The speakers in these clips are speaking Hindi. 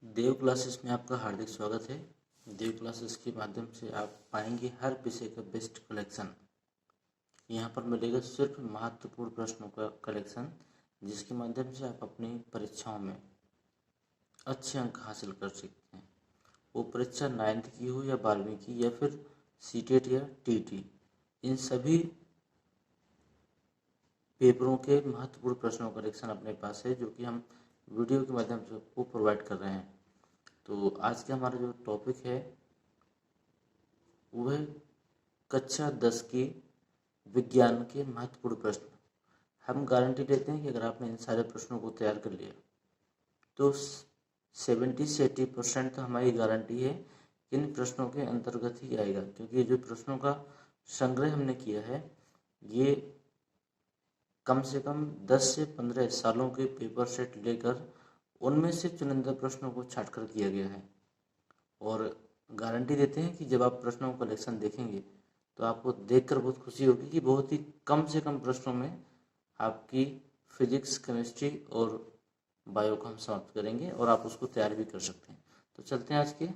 देव क्लासेस में आपका हार्दिक स्वागत है। देव क्लासेस के माध्यम से आप पाएंगे हर विषय का बेस्ट कलेक्शन। यहाँ पर मिलेगा सिर्फ महत्वपूर्ण प्रश्नों का कलेक्शन, जिसके माध्यम से आप अपनी परीक्षाओं में अच्छे अंक हासिल कर सकते हैं। वो परीक्षा 9th की हो या 12वीं की या फिर सीटेट या टीटी, इन सभी पेपरों के महत्वपूर्ण प्रश्नों का कलेक्शन अपने पास है, जो कि हम वीडियो के माध्यम से आपको प्रोवाइड कर रहे हैं। तो आज का हमारा जो टॉपिक है वो है कक्षा 10 की विज्ञान के महत्वपूर्ण प्रश्न। हम गारंटी देते हैं कि अगर आपने इन सारे प्रश्नों को तैयार कर लिया तो 70 से 80% तो हमारी गारंटी है कि इन प्रश्नों के अंतर्गत ही आएगा, क्योंकि जो प्रश्नों का संग्रह हमने किया है ये कम से कम 10 से 15 सालों के पेपर सेट लेकर उनमें से चुनिंदा प्रश्नों को छांटकर किया गया है। और गारंटी देते हैं कि जब आप प्रश्नों का कलेक्शन देखेंगे तो आपको देखकर बहुत खुशी होगी कि बहुत ही कम से कम प्रश्नों में आपकी फिजिक्स, केमिस्ट्री और बायो को हम समाप्त करेंगे और आप उसको तैयार भी कर सकते हैं। तो चलते हैं आज के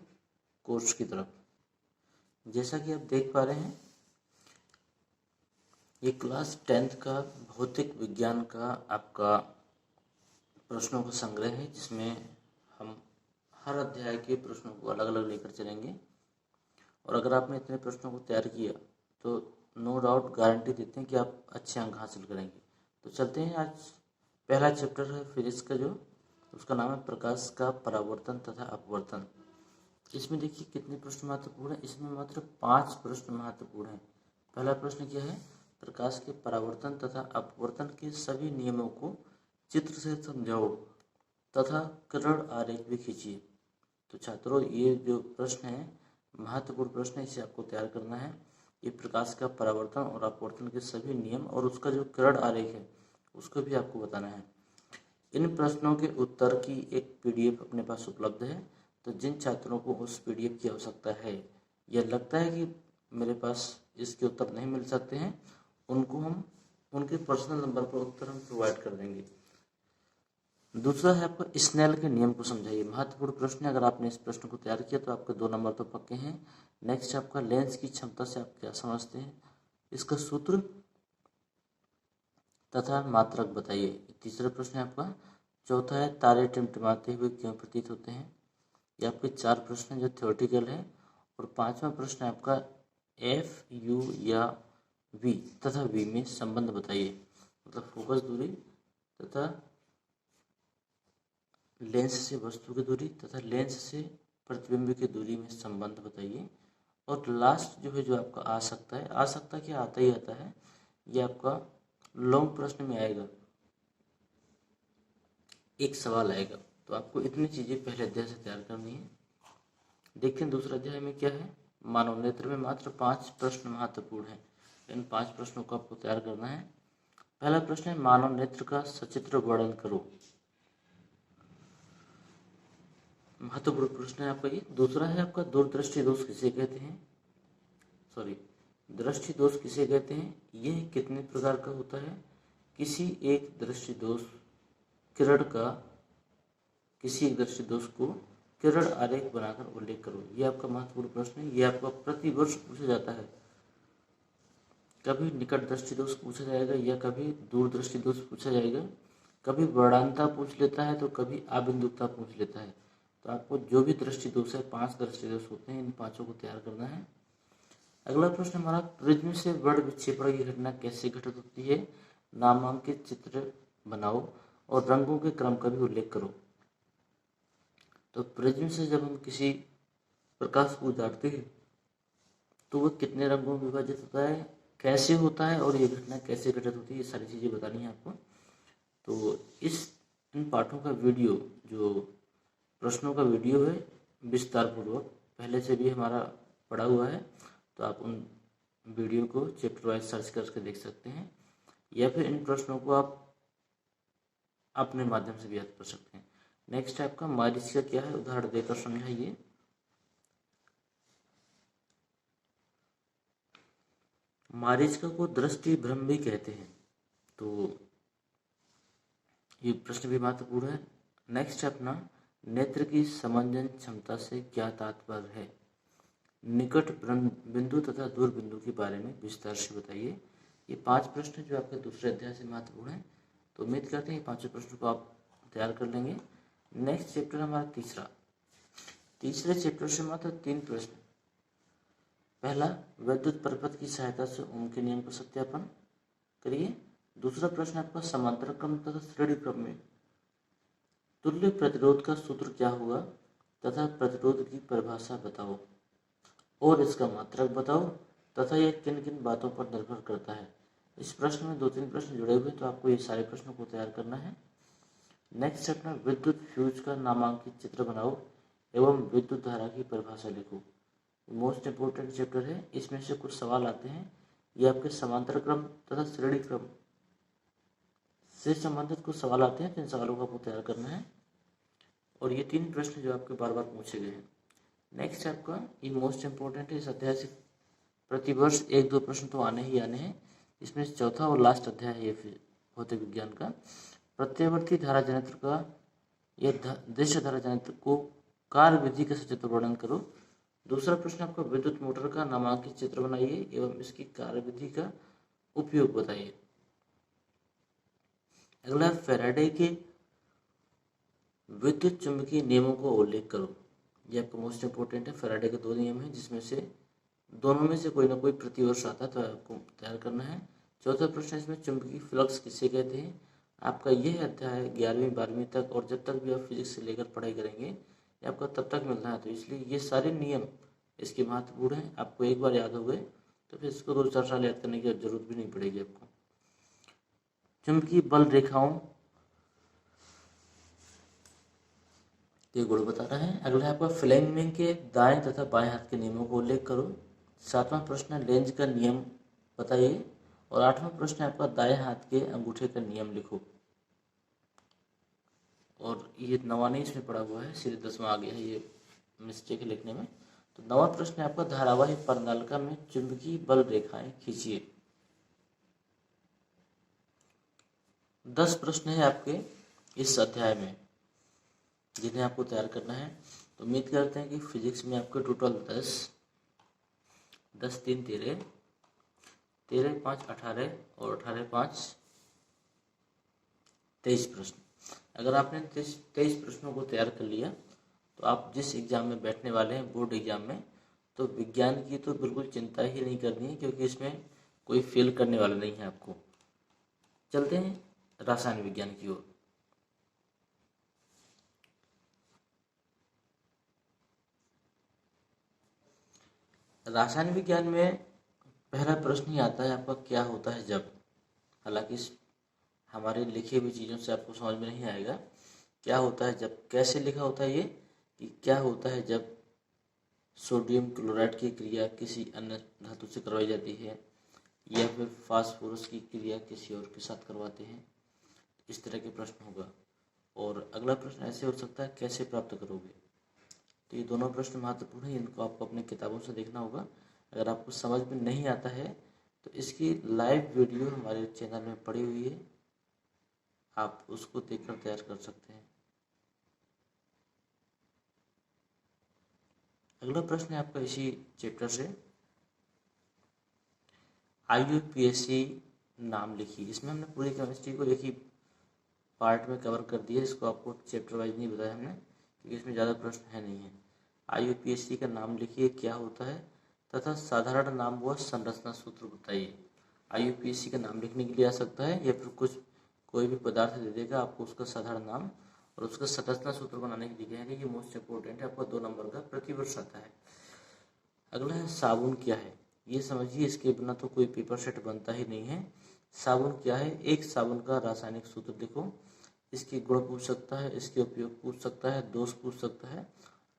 कोर्स की तरफ। जैसा कि आप देख पा रहे हैं, ये क्लास 10th का भौतिक विज्ञान का आपका प्रश्नों का संग्रह है, जिसमें हम हर अध्याय के प्रश्नों को अलग अलग लेकर चलेंगे। और अगर आपने इतने प्रश्नों को तैयार किया तो नो डाउट गारंटी देते हैं कि आप अच्छे अंक हासिल करेंगे। तो चलते हैं। आज पहला चैप्टर है फिजिक्स का, जो उसका नाम है प्रकाश का परावर्तन तथा अपवर्तन। इसमें देखिए कितने प्रश्न महत्वपूर्ण है। इसमें मात्र 5 प्रश्न महत्वपूर्ण हैं। पहला प्रश्न क्या है? प्रकाश के परावर्तन तथा अपवर्तन के सभी नियमों को चित्र से समझाओ तथा किरण आरेख भी खींचिए। तो छात्रों, ये जो प्रश्न है महत्वपूर्ण प्रश्न है, इसे आपको तैयार करना है। ये प्रकाश का परावर्तन और अपवर्तन के सभी नियम और उसका जो किरण आरेख है उसको भी आपको बताना है। इन प्रश्नों के उत्तर की एक पीडीएफ अपने पास उपलब्ध है। तो जिन छात्रों को उस पीडीएफ की आवश्यकता है या लगता है कि मेरे पास इसके उत्तर नहीं मिल सकते हैं, उनको हम उनके पर्सनल नंबर पर उत्तर हम प्रोवाइड कर देंगे। दूसरा है आपका स्नेल के नियम को समझाइए। महत्वपूर्ण प्रश्न है। अगर आपने इस प्रश्न को तैयार किया तो आपके 2 नंबर तो पक्के हैं। नेक्स्ट आपका लेंस की क्षमता से आप क्या समझते हैं, इसका सूत्र तथा मात्रक बताइए। तीसरा प्रश्न है आपका। चौथा है तारे टिमटिमाते हुए क्यों प्रतीत होते हैं। ये आपके 4 प्रश्न हैं जो थ्योरेटिकल है। और 5वां प्रश्न है आपका एफ, यू या वी तथा वी में संबंध बताइए। मतलब फोकस दूरी तथा लेंस से वस्तु की दूरी तथा लेंस से प्रतिबिंब की दूरी में संबंध बताइए। और लास्ट जो है, जो आपका आ सकता क्या आता ही आता है, ये आपका लॉन्ग प्रश्न में आएगा, एक सवाल आएगा। तो आपको इतनी चीजें पहले अध्याय से तैयार करनी है। देखते हैं दूसरा अध्याय में क्या है। मानव नेत्र में मात्र 5 प्रश्न महत्वपूर्ण हैं। इन 5 प्रश्नों को आपको तैयार करना है। पहला प्रश्न है मानव नेत्र का सचित्र वर्णन करो। महत्वपूर्ण प्रश्न है आपका ये। दूसरा है आपका दूरदृष्टि दोष किसे कहते हैं। दृष्टि दोष किसे कहते हैं, यह कितने प्रकार का होता है। किसी एक दृष्टि दोष को किरण आरेख बनाकर उल्लेख करो। यह आपका महत्वपूर्ण प्रश्न है। यह आपका प्रतिवर्ष पूछा जाता है। कभी निकट दृष्टि दोष पूछा जाएगा या कभी दूरदृष्टि दोष पूछा जाएगा। कभी वर्णांता पूछ लेता है तो कभी आबिंदुकता पूछ लेता है। तो आपको जो भी दृष्टि दोष है, 5 दृष्टि दोष होते हैं, इन 5 को तैयार करना है। अगला प्रश्न हमारा प्रिज्म से वर्ण विक्षेपण की घटना कैसे घटित होती है। नामांकित चित्र बनाओ और रंगों के क्रम का भी उल्लेख करो। तो प्रिज्म से जब हम किसी प्रकाश को उजाड़ते हैं तो वह कितने रंगों में विभाजित होता है, कैसे होता है और ये घटना कैसे घटित होती है, ये सारी चीज़ें बतानी है आपको। तो इन पाठों का वीडियो, जो प्रश्नों का वीडियो है, विस्तार पूर्वक पहले से भी हमारा पड़ा हुआ है। तो आप उन वीडियो को चैप्टर वाइज सर्च करके देख सकते हैं, या फिर इन प्रश्नों को आप अपने माध्यम से भी याद कर सकते हैं। नेक्स्ट है आपका मारीचिका क्या है, उदाहरण देकर समझाइए। मारीचिका को दृष्टि भ्रम भी कहते हैं। तो ये प्रश्न भी महत्वपूर्ण है। नेक्स्ट है अपना नेत्र की समंजन क्षमता से क्या तात्पर्य है? निकट बिंदु तथा दूर बिंदु के बारे में विस्तार से बताइए। ये 5 प्रश्न जो आपके दूसरे अध्याय से महत्वपूर्ण है, तो उम्मीद करते हैं ये 5 प्रश्नों को आप तैयार कर लेंगे। नेक्स्ट चैप्टर हमारा तीसरे चैप्टर से मात्र 3 प्रश्न। पहला, वैद्युत परिपथ की सहायता से ओम के नियम का सत्यापन करिए। दूसरा प्रश्न आपका समांतर क्रम तथा श्रेणी क्रम में तुल्य प्रतिरोध का सूत्र क्या होगा तथा प्रतिरोध की परिभाषा बताओ और इसका मात्रक बताओ तथा यह किन किन बातों पर निर्भर करता है। इस प्रश्न में 2-3 प्रश्न जुड़े हुए, तो आपको ये सारे प्रश्नों को तैयार करना है। नेक्स्ट चैप्टर, विद्युत फ्यूज का नामांकित चित्र बनाओ एवं विद्युत धारा की परिभाषा लिखो। मोस्ट इंपोर्टेंट चैप्टर है, इसमें से कुछ सवाल आते हैं। ये आपके समांतर क्रम तथा श्रेणी क्रम से संबंधित कुछ सवाल आते हैं, तो इन सवालों को आपको तैयार करना है। और ये 3 प्रश्न जो आपके बार बार पूछे गए हैं। नेक्स्ट आपका ये मोस्ट इंपोर्टेंट है, इस अध्याय से प्रतिवर्ष 1-2 प्रश्न तो आने ही आने हैं। इसमें चौथा और लास्ट अध्याय है ये भौतिक विज्ञान का। प्रत्यावर्ती धारा जनित्र का यह दृश्य धारा जनित्र को कार्य विधि का सचित्र वर्णन करो। दूसरा प्रश्न आपका, विद्युत मोटर का नामांकित चित्र बनाइए एवं इसकी कार्य विधि का उपयोग बताइए। अगला, फैराडे के विद्युत चुंबकीय नियमों को उल्लेख करो। ये आपका मोस्ट इंपोर्टेंट है। फैराडे के 2 नियम हैं, जिसमें से दोनों में से कोई ना कोई प्रतिवर्ष आता है, तो आपको तैयार करना है। चौथा प्रश्न, इसमें चुंबकीय फ्लक्स किसे कहते हैं। आपका यह अध्याय 11वीं 12वीं तक और जब तक भी आप फिजिक्स से लेकर पढ़ाई करेंगे ये आपका तब तक मिलना है, तो इसलिए ये सारे नियम इसके महत्वपूर्ण हैं। आपको एक बार याद हो गए तो फिर इसको 2-4 साल याद करने की जरूरत भी नहीं पड़ेगी आपको। चुंबकीय बल रेखाओं के गुण बता रहा है। अगला है आपका, फ्लेमिंग के दाएं तथा बाएं हाथ के नियमों को उल्लेख करो। 7वां प्रश्न, लेंज का नियम बताइए। और 8वां प्रश्न है आपका, दाएं हाथ के अंगूठे का नियम लिखो। और ये 9वां नहीं इसमें पड़ा हुआ है, सीधे 10वां आ गया है, ये मिस्टेक है लिखने में। तो 9वां प्रश्न है आपका, धारावाही पर्णनलिका में चुंबकीय बल रेखाएं खींचिए। 10 प्रश्न है आपके इस अध्याय में, जिन्हें आपको तैयार करना है। तो उम्मीद करते हैं कि फिजिक्स में आपके टोटल 10 3 13 13 5 18 और 18 5 23 प्रश्न। अगर आपने 23 प्रश्नों को तैयार कर लिया तो आप जिस एग्जाम में बैठने वाले हैं, बोर्ड एग्जाम में, तो विज्ञान की तो बिल्कुल चिंता ही नहीं करनी है, क्योंकि इसमें कोई फेल करने वाला नहीं है आपको। चलते हैं रासायनिक विज्ञान की ओर। रासायनिक विज्ञान में पहला प्रश्न ही आता है आपका, क्या होता है जब। हालांकि हमारे लिखे हुई चीज़ों से आपको समझ में नहीं आएगा क्या होता है जब। कैसे लिखा होता है ये, कि क्या होता है जब सोडियम क्लोराइड की क्रिया किसी अन्य धातु से करवाई जाती है, या फिर फास्फोरस की क्रिया किसी और के साथ करवाते हैं। इस तरह के प्रश्न होगा। और अगला प्रश्न ऐसे हो सकता है, कैसे प्राप्त करोगे। तो ये दोनों प्रश्न महत्वपूर्ण हैं, इनको आपको अपने किताबों से देखना होगा। अगर आपको समझ में नहीं आता है तो इसकी लाइव वीडियो हमारे चैनल में पड़ी हुई है, आप उसको देखकर तैयार कर सकते हैं। अगला प्रश्न है आपका इसी चैप्टर से, IUPAC नाम लिखिए। इसमें हमने पूरी केमिस्ट्री को एक ही पार्ट में कवर कर दिया, इसको आपको चैप्टर वाइज नहीं बताया हमने, क्योंकि इसमें ज़्यादा प्रश्न है नहीं है। IUPAC का नाम लिखिए, क्या होता है, तथा साधारण नाम व संरचना सूत्र बताइए। IUPAC का नाम लिखने के लिए आ सकता है, या फिर कोई भी पदार्थ दे देगा, आपको उसका साधारण नाम और उसका संरचना सूत्र बनाने के लिए कहेंगे। ये मोस्ट इंपोर्टेंट है, आपका 2 नंबर का प्रतिवर्ष आता है। अगला है, साबुन क्या है। ये समझिए, इसके बिना तो कोई पेपर सेट बनता ही नहीं है। साबुन क्या है, एक साबुन का रासायनिक सूत्र लिखो। इसके गुण पूछ सकता है, इसके उपयोग पूछ सकता है, दोष पूछ सकता है।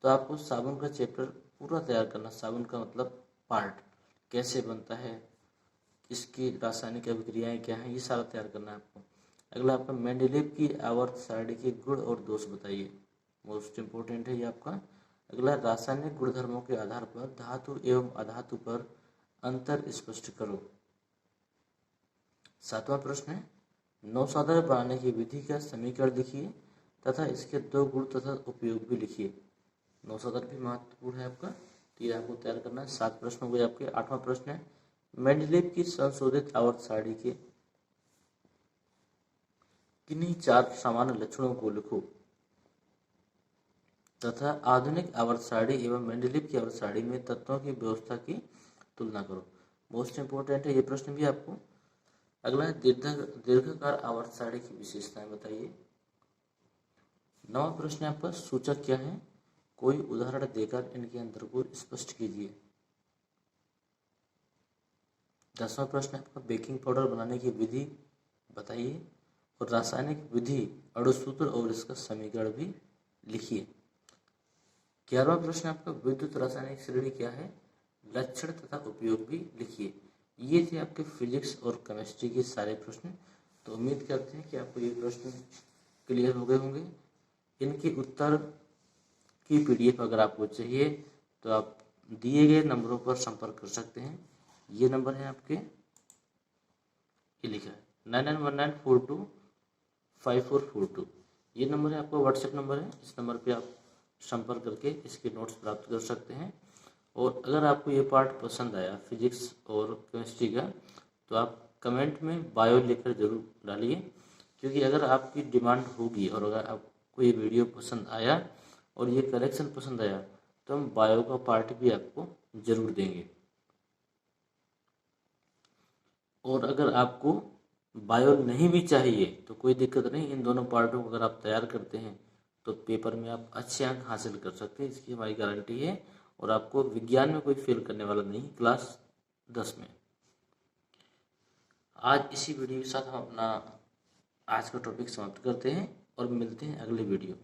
तो आपको साबुन का चैप्टर पूरा तैयार करना। साबुन का मतलब पार्ट, कैसे बनता है, इसकी रासायनिक अभिक्रियाएं क्या हैं, ये सारा तैयार करना है आपको। अगला आपका, मेंडेलीव की आवर्त सारणी के गुण और दोष बताइए। मोस्ट इंपोर्टेंट है ये आपका। अगला, रासायनिक गुणधर्मों के आधार पर धातु एवं अधातु पर अंतर स्पष्ट करो। 7वां प्रश्न है, नौसादर बनाने की विधि का समीकरण लिखिए तथा इसके 2 गुण तथा उपयोग भी लिखिए। 9 सदर भी महत्वपूर्ण है आपका, तो ये आपको तैयार करना है। 7 प्रश्न हो गए आपके। 8वां प्रश्न है, मेंडलीव की संशोधित आवर्त सारणी के किन्हीं 4 सामान्य लक्षणों को लिखो तथा आधुनिक आवर्त सारणी एवं मेंडलीव की आवर्त सारणी में तत्वों की व्यवस्था की तुलना करो। मोस्ट इंपोर्टेंट है ये प्रश्न भी आपको। अगला है, दीर्घाकार आवर्त सारणी की विशेषताएं बताइए। 9वां प्रश्न है आपका, सूचक क्या है, कोई उदाहरण देकर इनके अंतर को स्पष्ट कीजिए। 10वां प्रश्न है आपका, बेकिंग पाउडर बनाने की विधि बताइए और रासायनिक विधि, अणुसूत्र और इसका समीकरण भी लिखिए। 11वां प्रश्न आपका, विद्युत रासायनिक श्रेणी क्या है, लक्षण तथा उपयोग भी लिखिए। ये थे आपके फिजिक्स और केमिस्ट्री के सारे प्रश्न। तो उम्मीद करते हैं कि आपको ये प्रश्न क्लियर हो गए होंगे। इनके उत्तर की PDF अगर आपको चाहिए तो आप दिए गए नंबरों पर संपर्क कर सकते हैं। ये नंबर है आपके, ये लिखा है 9919425442। ये नंबर है आपका व्हाट्सएप नंबर है। इस नंबर पे आप संपर्क करके इसके नोट्स प्राप्त कर सकते हैं। और अगर आपको ये पार्ट पसंद आया फिजिक्स और केमिस्ट्री का, तो आप कमेंट में बायो लिखकर जरूर डालिए, क्योंकि अगर आपकी डिमांड होगी और अगर आपको ये वीडियो पसंद आया और ये करेक्शन पसंद आया तो हम बायो का पार्ट भी आपको जरूर देंगे। और अगर आपको बायो नहीं भी चाहिए तो कोई दिक्कत नहीं, इन दोनों पार्टों को अगर आप तैयार करते हैं तो पेपर में आप अच्छे अंक हासिल कर सकते हैं, इसकी हमारी गारंटी है। और आपको विज्ञान में कोई फेल करने वाला नहीं, क्लास 10 में। आज इसी वीडियो के साथ हम अपना आज का टॉपिक समाप्त करते हैं और मिलते हैं अगले वीडियो।